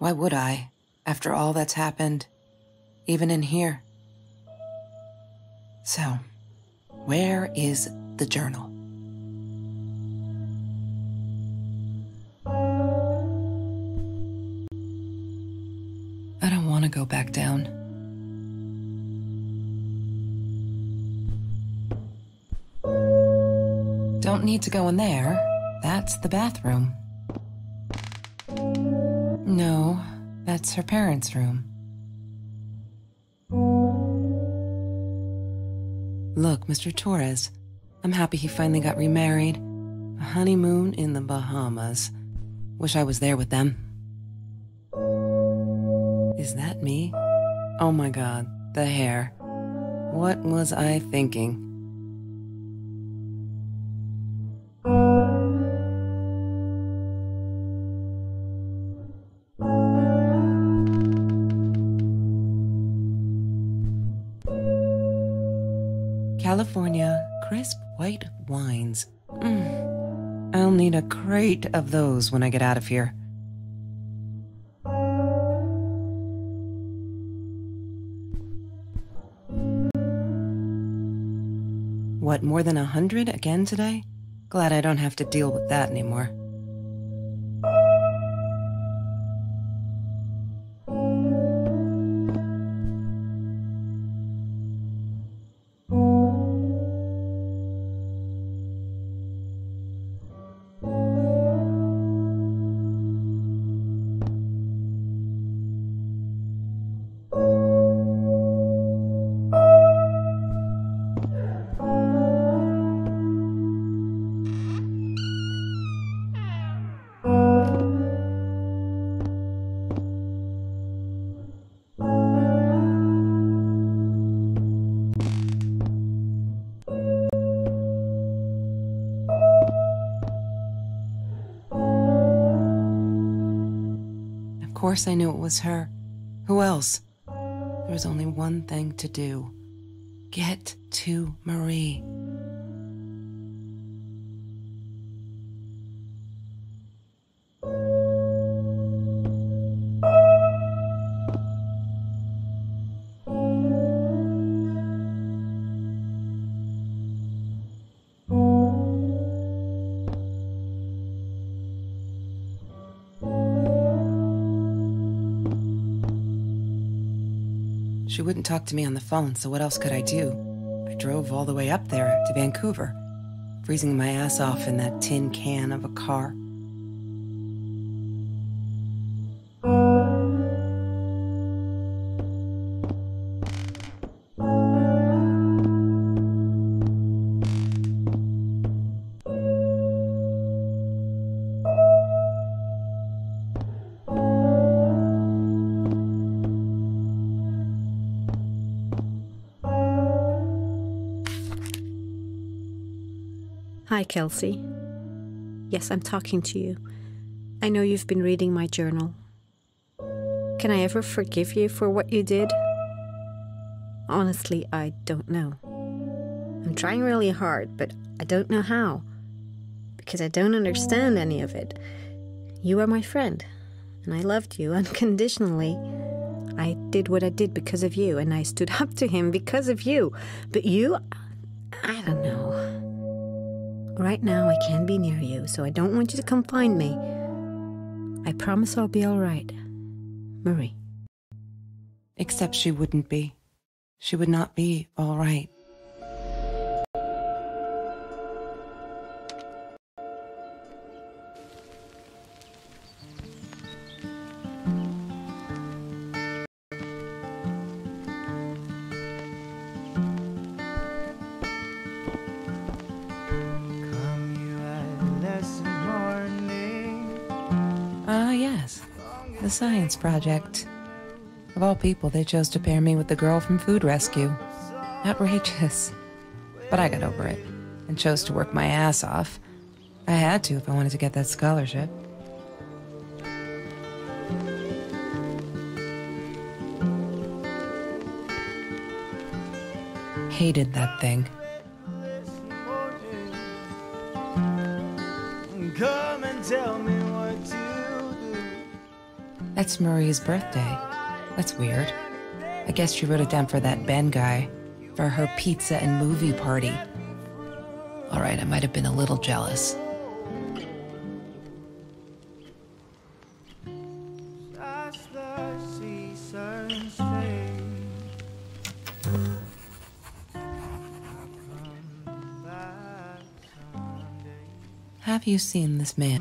Why would I, after all that's happened, even in here? So, where is the journal? I don't want to go back down. Don't need to go in there. That's the bathroom. No, that's her parents' room. Look, Mr. Torres, I'm happy he finally got remarried. A honeymoon in the Bahamas. Wish I was there with them. Is that me? Oh my God, the hair. What was I thinking? California crisp white wines. I'll need a crate of those when I get out of here. What, more than 100 again today? Glad I don't have to deal with that anymore. Of course I knew it was her. Who else? There was only one thing to do. Get to Marie. She wouldn't talk to me on the phone, so what else could I do? I drove all the way up there to Vancouver, freezing my ass off in that tin can of a car. Hi, Kelsey. Yes, I'm talking to you. I know you've been reading my journal. Can I ever forgive you for what you did? Honestly, I don't know. I'm trying really hard, but I don't know how. Because I don't understand any of it. You are my friend, and I loved you unconditionally. I did what I did because of you, and I stood up to him because of you. But you, I don't know. Right now, I can't be near you, so I don't want you to come find me. I promise I'll be all right. Marie. Except she wouldn't be. She would not be all right. Yes, the science project. Of all people, they chose to pair me with the girl from Food Rescue. Outrageous. But I got over it, and chose to work my ass off. I had to if I wanted to get that scholarship. Hated that thing. Come and tell me what to do. That's Marie's birthday. That's weird. I guess she wrote it down for that Ben guy, for her pizza and movie party. All right, I might have been a little jealous. Have you seen this man?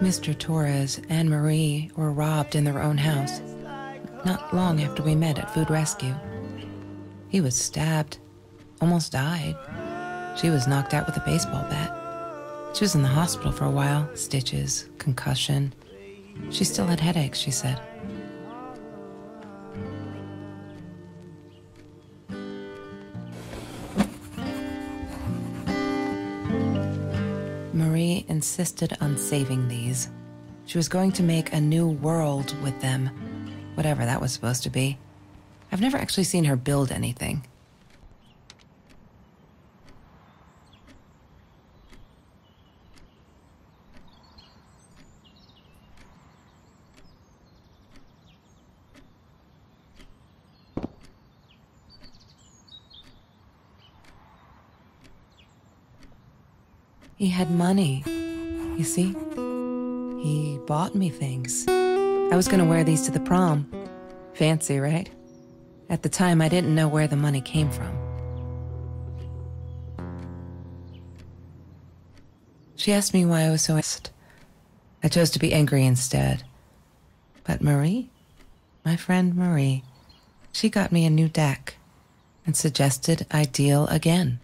Mr. Torres and Marie were robbed in their own house, not long after we met at Food Rescue. He was stabbed, almost died. She was knocked out with a baseball bat. She was in the hospital for a while, stitches, concussion. She still had headaches, she said. Marie insisted on saving these. She was going to make a new world with them, whatever that was supposed to be. I've never actually seen her build anything. He had money, you see? He bought me things. I was gonna wear these to the prom. Fancy, right? At the time, I didn't know where the money came from. She asked me why I was so angry. I chose to be angry instead. But Marie, my friend Marie, she got me a new deck and suggested I deal again.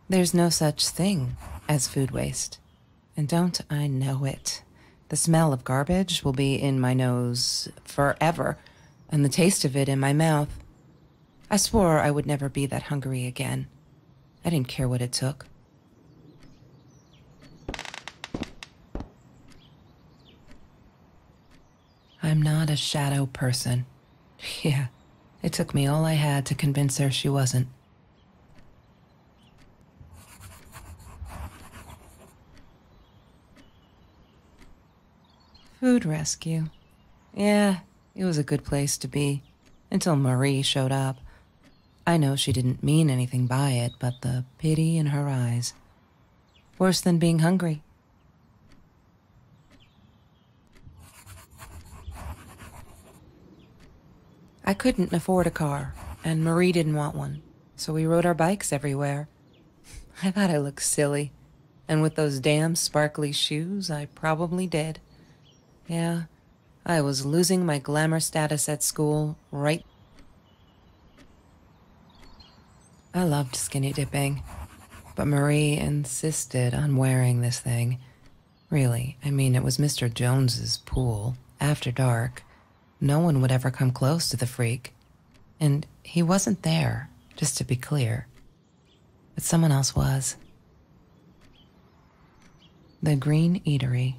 There's no such thing as food waste. And don't I know it? The smell of garbage will be in my nose forever, and the taste of it in my mouth. I swore I would never be that hungry again. I didn't care what it took. I'm not a shadow person. Yeah, it took me all I had to convince her she wasn't. Food rescue. Yeah, it was a good place to be, until Marie showed up. I know she didn't mean anything by it, but the pity in her eyes. Worse than being hungry. I couldn't afford a car, and Marie didn't want one, so we rode our bikes everywhere. I thought I looked silly, and with those damn sparkly shoes, I probably did. Yeah, I was losing my glamour status at school, right? I loved skinny dipping, but Marie insisted on wearing this thing. Really, I mean, it was Mr. Jones's pool, after dark. No one would ever come close to the freak. And he wasn't there, just to be clear. But someone else was. The Green Eatery.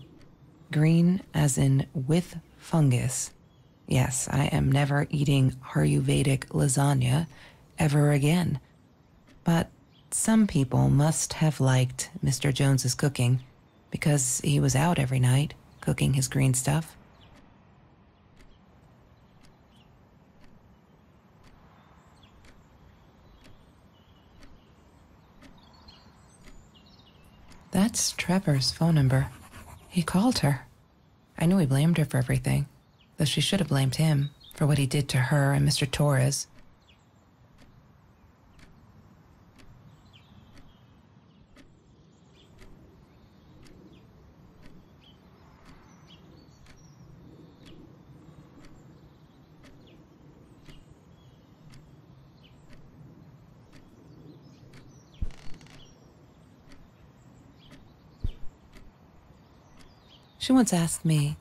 Green as in with fungus. Yes, I am never eating Ayurvedic lasagna ever again. But some people must have liked Mr. Jones's cooking because he was out every night cooking his green stuff. That's Trevor's phone number. He called her. I knew he blamed her for everything, though she should have blamed him for what he did to her and Mr. Torres. She once asked me,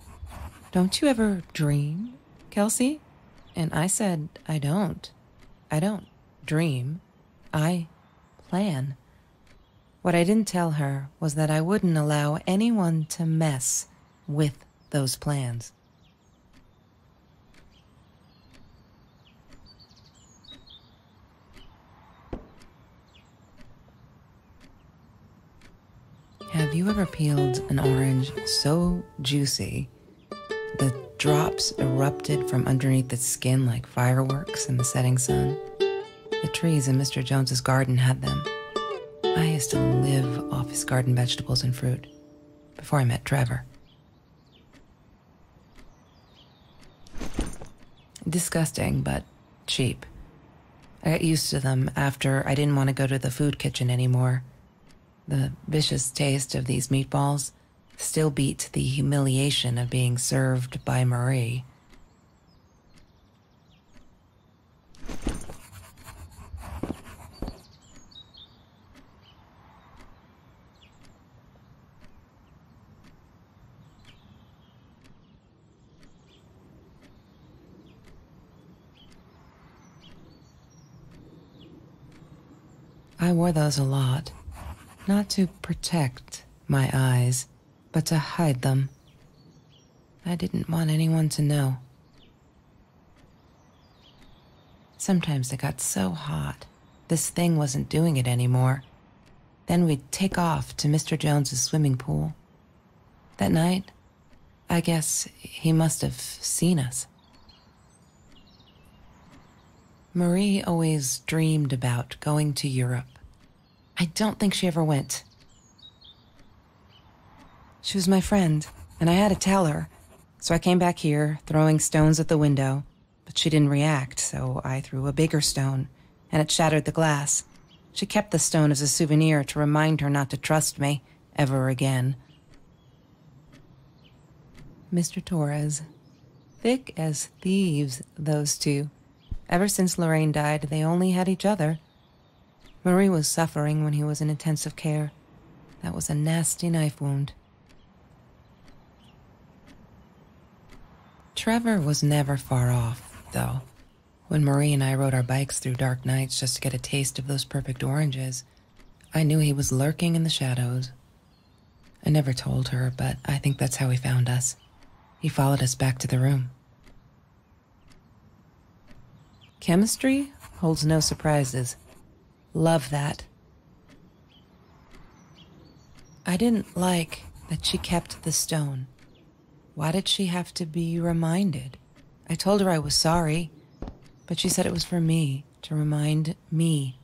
"Don't you ever dream, Kelsey?" And I said, I don't. I don't dream. I plan. What I didn't tell her was that I wouldn't allow anyone to mess with those plans. you ever peeled an orange so juicy the drops erupted from underneath its skin like fireworks in the setting sun? The trees in Mr. Jones's garden had them. I used to live off his garden vegetables and fruit before I met Trevor. Disgusting, but cheap. I got used to them after I didn't want to go to the food kitchen anymore. The vicious taste of these meatballs still beat the humiliation of being served by Marie. I wore those a lot, not to protect my eyes, but to hide them. I didn't want anyone to know. Sometimes it got so hot, this thing wasn't doing it anymore. Then we'd take off to Mr. Jones's swimming pool. That night, I guess he must have seen us. Marie always dreamed about going to Europe. I don't think she ever went. She was my friend, and I had to tell her. So I came back here, throwing stones at the window, but she didn't react, so I threw a bigger stone, and it shattered the glass. She kept the stone as a souvenir to remind her not to trust me ever again. Mr. Torres. Thick as thieves, those two. Ever since Lorraine died, they only had each other. Marie was suffering when he was in intensive care. That was a nasty knife wound. Trevor was never far off, though. When Marie and I rode our bikes through dark nights just to get a taste of those perfect oranges, I knew he was lurking in the shadows. I never told her, but I think that's how he found us. He followed us back to the room. Chemistry holds no surprises. Love that. I didn't like that she kept the stone. Why did she have to be reminded? I told her I was sorry, but she said it was for me, to remind me.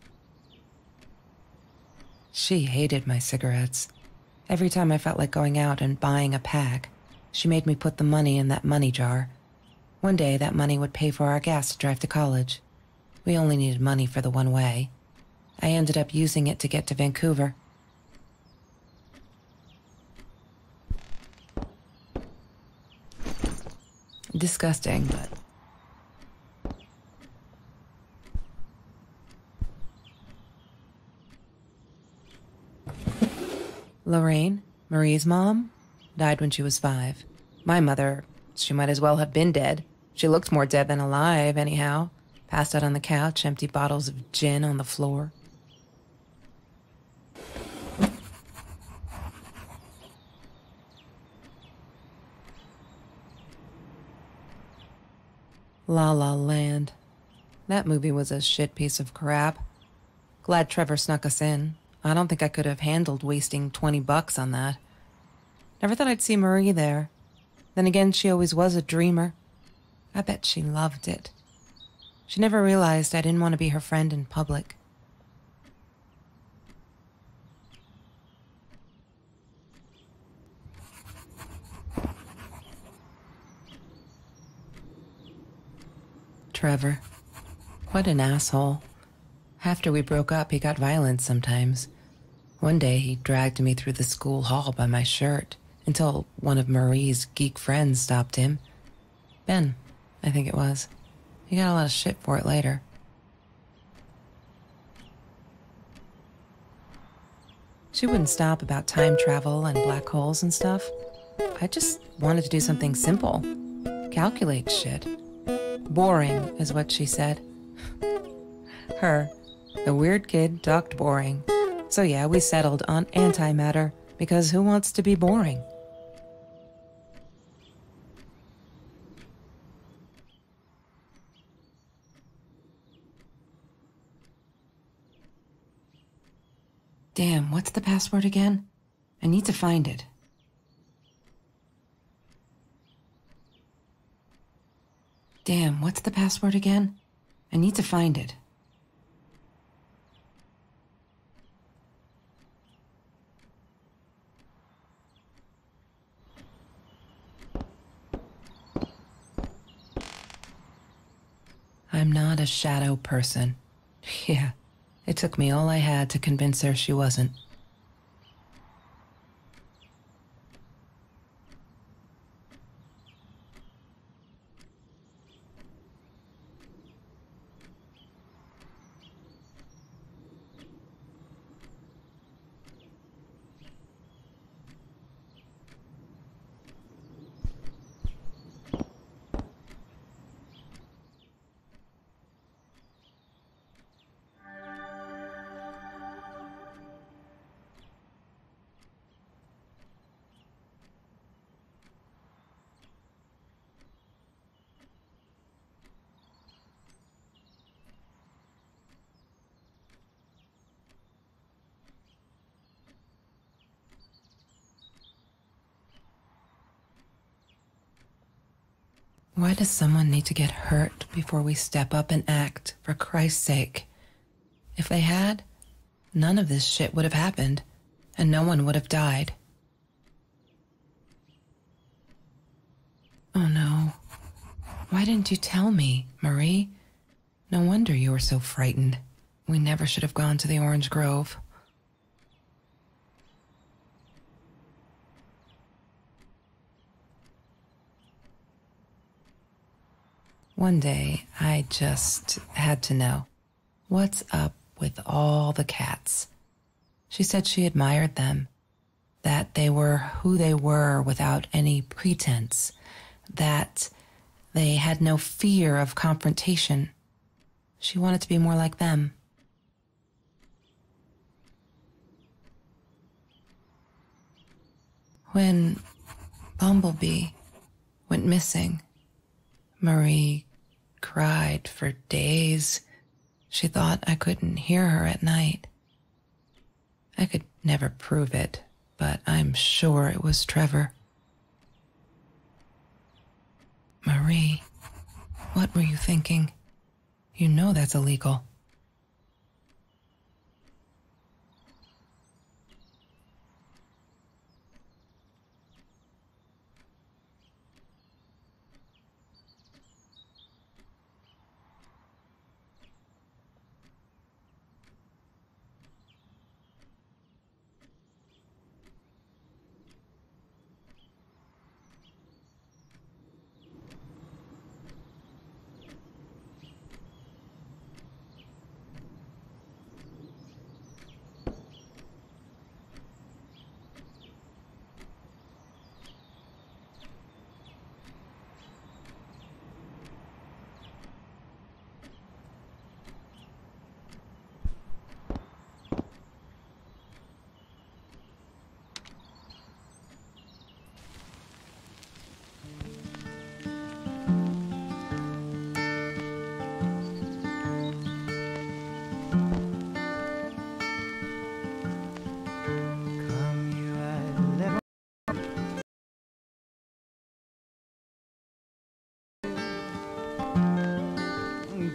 She hated my cigarettes. Every time I felt like going out and buying a pack, she made me put the money in that money jar. One day, that money would pay for our gas to drive to college. We only needed money for the one way. I ended up using it to get to Vancouver. Disgusting, but... Lorraine, Marie's mom, died when she was 5. My mother, she might as well have been dead. She looked more dead than alive, anyhow. Passed out on the couch, empty bottles of gin on the floor. La La Land. That movie was a shit piece of crap. Glad Trevor snuck us in. I don't think I could have handled wasting $20 on that. Never thought I'd see Marie there. Then again, she always was a dreamer. I bet she loved it. She never realized I didn't want to be her friend in public. Trevor. What an asshole. After we broke up, he got violent sometimes. One day, he dragged me through the school hall by my shirt until one of Marie's geek friends stopped him. Ben, I think it was. He got a lot of shit for it later. She wouldn't stop about time travel and black holes and stuff. I just wanted to do something simple. Calculate shit. Boring is what she said. Her, the weird kid, talked boring. So yeah, we settled on antimatter, because who wants to be boring? Damn, what's the password again? I need to find it. Damn, what's the password again? I need to find it. I'm not a shadow person. Yeah, it took me all I had to convince her she wasn't. Why does someone need to get hurt before we step up and act, for Christ's sake? If they had, none of this shit would have happened, and no one would have died. Oh no. Why didn't you tell me, Marie? No wonder you were so frightened. We never should have gone to the Orange Grove. One day, I just had to know. What's up with all the cats? She said she admired them, that they were who they were without any pretense, that they had no fear of confrontation. She wanted to be more like them. When Bumblebee went missing, Marie cried for days. She thought I couldn't hear her at night. I could never prove it, but I'm sure it was Trevor. Marie, what were you thinking? You know that's illegal.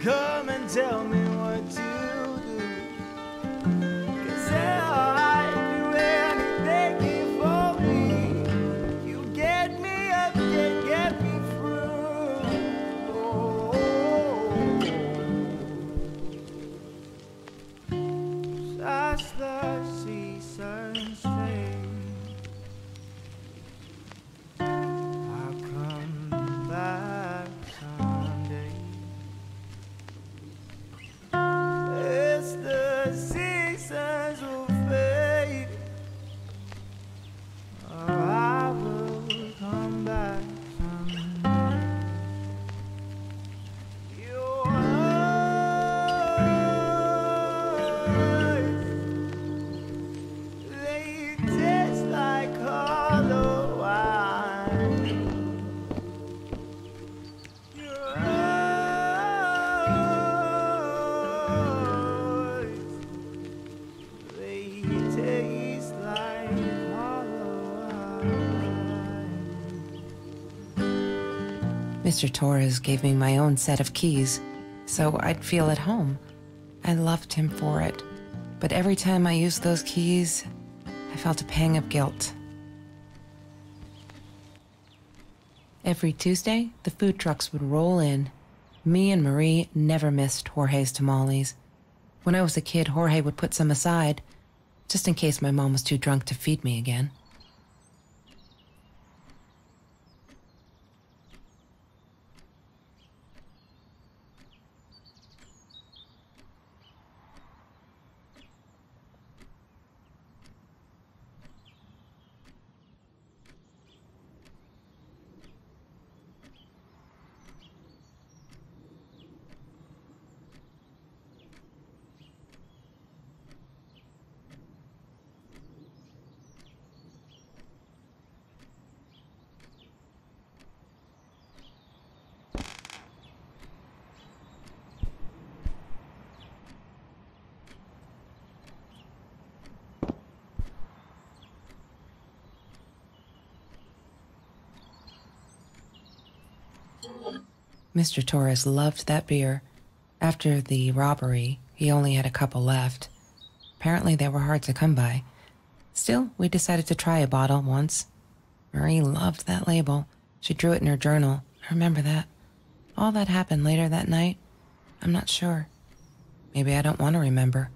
Come and tell me what to do, 'cause I'd do anything for me. You get me up and get me through. As the seasons fade, I'll come back someday. Mr. Torres gave me my own set of keys, so I'd feel at home. I loved him for it, but every time I used those keys, I felt a pang of guilt. Every Tuesday, the food trucks would roll in. Me and Marie never missed Jorge's tamales. When I was a kid, Jorge would put some aside, just in case my mom was too drunk to feed me again. Mr. Torres loved that beer. After the robbery, he only had a couple left. Apparently they were hard to come by. Still, we decided to try a bottle once. Marie loved that label. She drew it in her journal. I remember that. All that happened later that night, I'm not sure. Maybe I don't want to remember.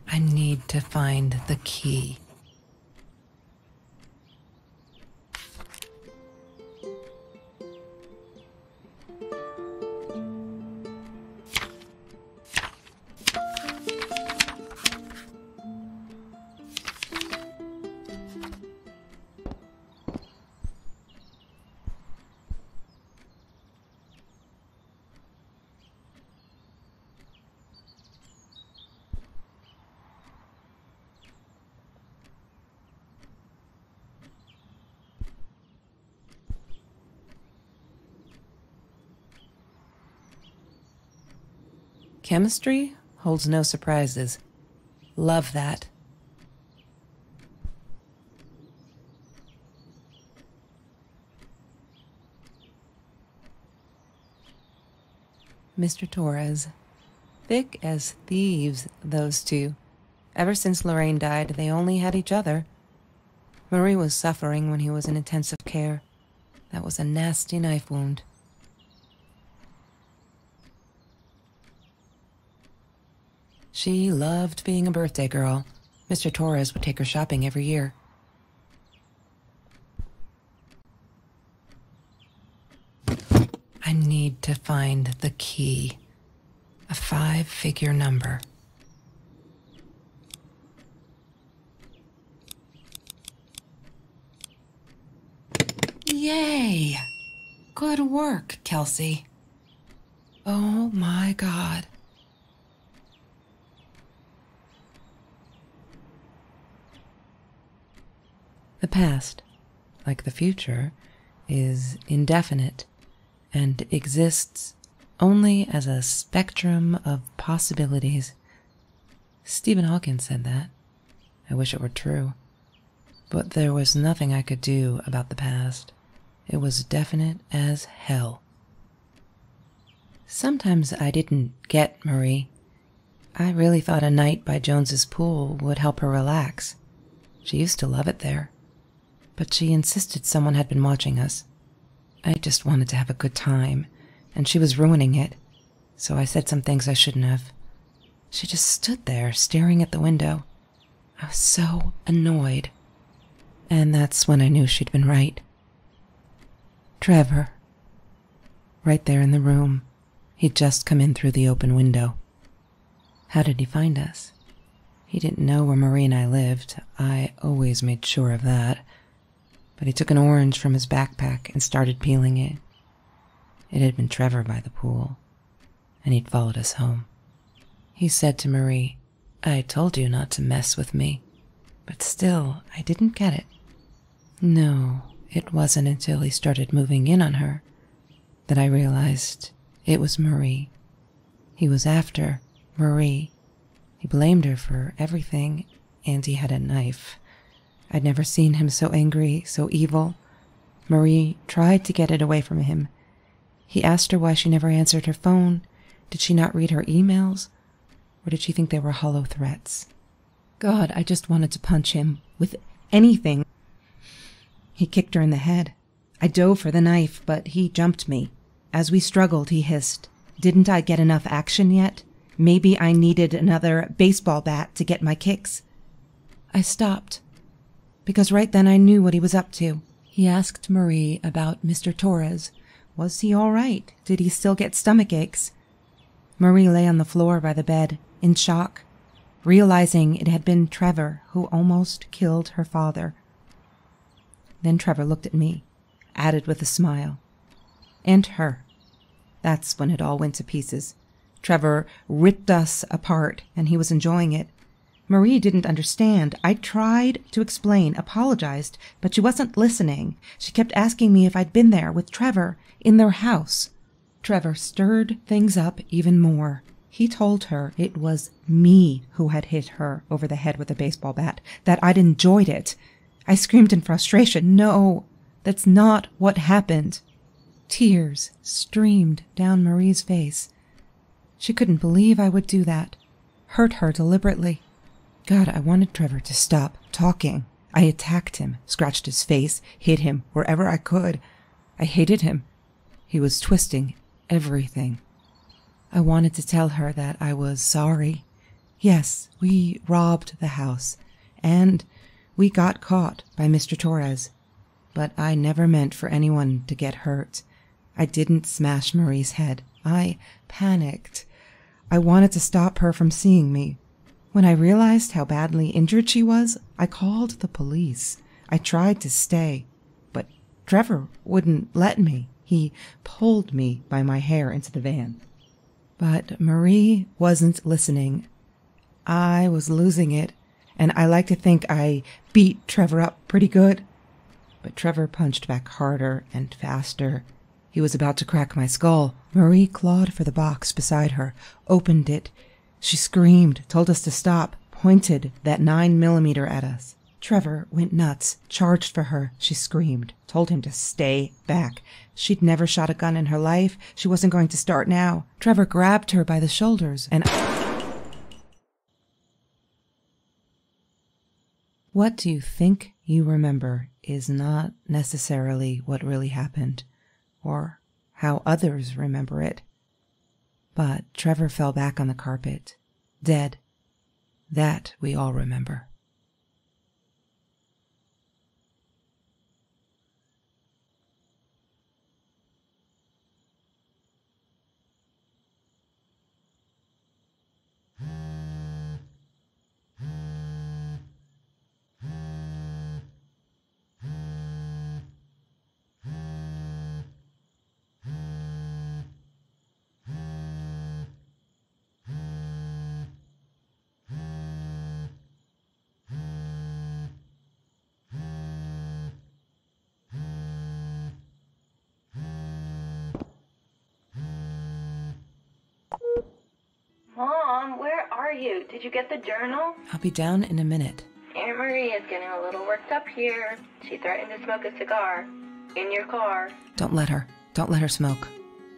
I need to find the key. Chemistry holds no surprises. Love that. Mr. Torres. Thick as thieves, those two. Ever since Lorraine died, they only had each other. Marie was suffering when he was in intensive care. That was a nasty knife wound. She loved being a birthday girl. Mr. Torres would take her shopping every year. I need to find the key. A 5-figure number. Yay! Good work, Kelsey. Oh my God. The past, like the future, is indefinite and exists only as a spectrum of possibilities. Stephen Hawking said that. I wish it were true. But there was nothing I could do about the past. It was definite as hell. Sometimes I didn't get Marie. I really thought a night by Jones's pool would help her relax. She used to love it there. But she insisted someone had been watching us. I just wanted to have a good time, and she was ruining it, so I said some things I shouldn't have. She just stood there staring at the window. I was so annoyed. And that's when I knew she'd been right. Trevor. Right there in the room. He'd just come in through the open window. How did he find us? He didn't know where Marie and I lived. I always made sure of that. But he took an orange from his backpack and started peeling it. It had been Trevor by the pool, and he'd followed us home. He said to Marie, "I told you not to mess with me." But still, I didn't get it. No, it wasn't until he started moving in on her that I realized it was Marie. He was after Marie. He blamed her for everything, and he had a knife. I'd never seen him so angry, so evil. Marie tried to get it away from him. He asked her why she never answered her phone. Did she not read her emails? Or did she think they were hollow threats? God, I just wanted to punch him with anything. He kicked her in the head. I dove for the knife, but he jumped me. As we struggled, he hissed, "Didn't I get enough action yet? Maybe I needed another baseball bat to get my kicks." I stopped, because right then I knew what he was up to. He asked Marie about Mr. Torres. Was he all right? Did he still get stomach aches? Marie lay on the floor by the bed, in shock, realizing it had been Trevor who almost killed her father. Then Trevor looked at me, added with a smile. And her. That's when it all went to pieces. Trevor ripped us apart, and he was enjoying it. Marie didn't understand. I tried to explain, apologized, but she wasn't listening. She kept asking me if I'd been there with Trevor in their house. Trevor stirred things up even more. He told her it was me who had hit her over the head with a baseball bat, that I'd enjoyed it. I screamed in frustration, "No, that's not what happened." Tears streamed down Marie's face. She couldn't believe I would do that, hurt her deliberately. God, I wanted Trevor to stop talking. I attacked him, scratched his face, hit him wherever I could. I hated him. He was twisting everything. I wanted to tell her that I was sorry. Yes, we robbed the house, and we got caught by Mr. Torres. But I never meant for anyone to get hurt. I didn't smash Marie's head. I panicked. I wanted to stop her from seeing me. When I realized how badly injured she was, I called the police. I tried to stay, but Trevor wouldn't let me. He pulled me by my hair into the van. But Marie wasn't listening. I was losing it, and I like to think I beat Trevor up pretty good. But Trevor punched back harder and faster. He was about to crack my skull. Marie clawed for the box beside her, opened it. She screamed, told us to stop, pointed that 9mm at us. Trevor went nuts, charged for her. She screamed, told him to stay back. She'd never shot a gun in her life. She wasn't going to start now. Trevor grabbed her by the shoulders and... What do you think you remember is not necessarily what really happened, or how others remember it. But Trevor fell back on the carpet, dead. That we all remember. are you? Did you get the journal? I'll be down in a minute. Aunt Marie is getting a little worked up here. She threatened to smoke a cigar. In your car. Don't let her. Don't let her smoke.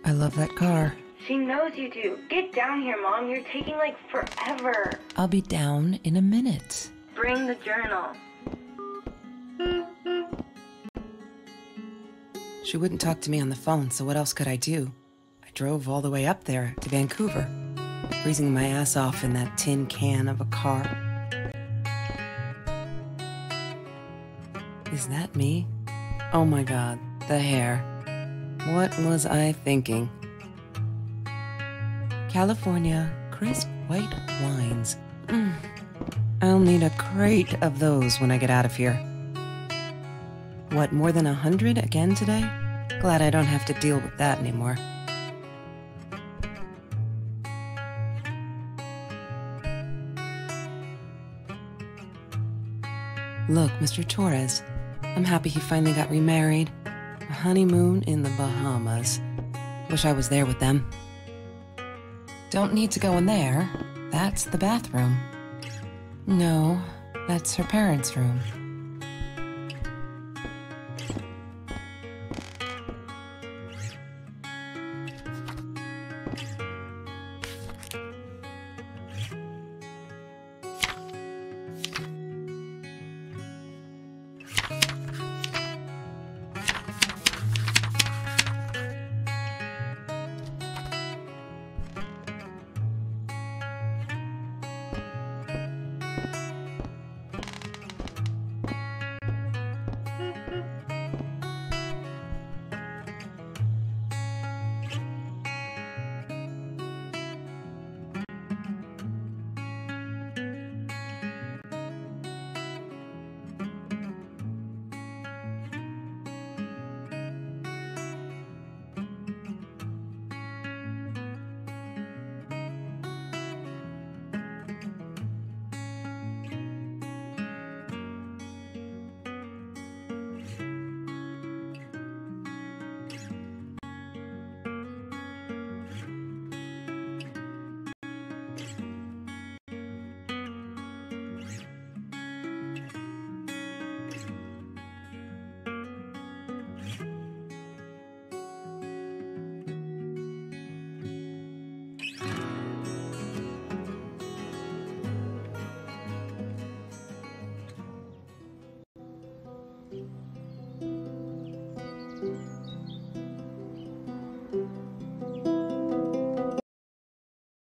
I love that car. She knows you do. Get down here, Mom. You're taking, like, forever. I'll be down in a minute. Bring the journal. She wouldn't talk to me on the phone, so what else could I do? I drove all the way up there to Vancouver, freezing my ass off in that tin can of a car. Is that me? Oh my God, the hair. What was I thinking? California crisp white wines. I'll need a crate of those when I get out of here. What, more than 100 again today? Glad I don't have to deal with that anymore. Look, Mr. Torres, I'm happy he finally got remarried. A honeymoon in the Bahamas. Wish I was there with them. Don't need to go in there. That's the bathroom. No, that's her parents' room.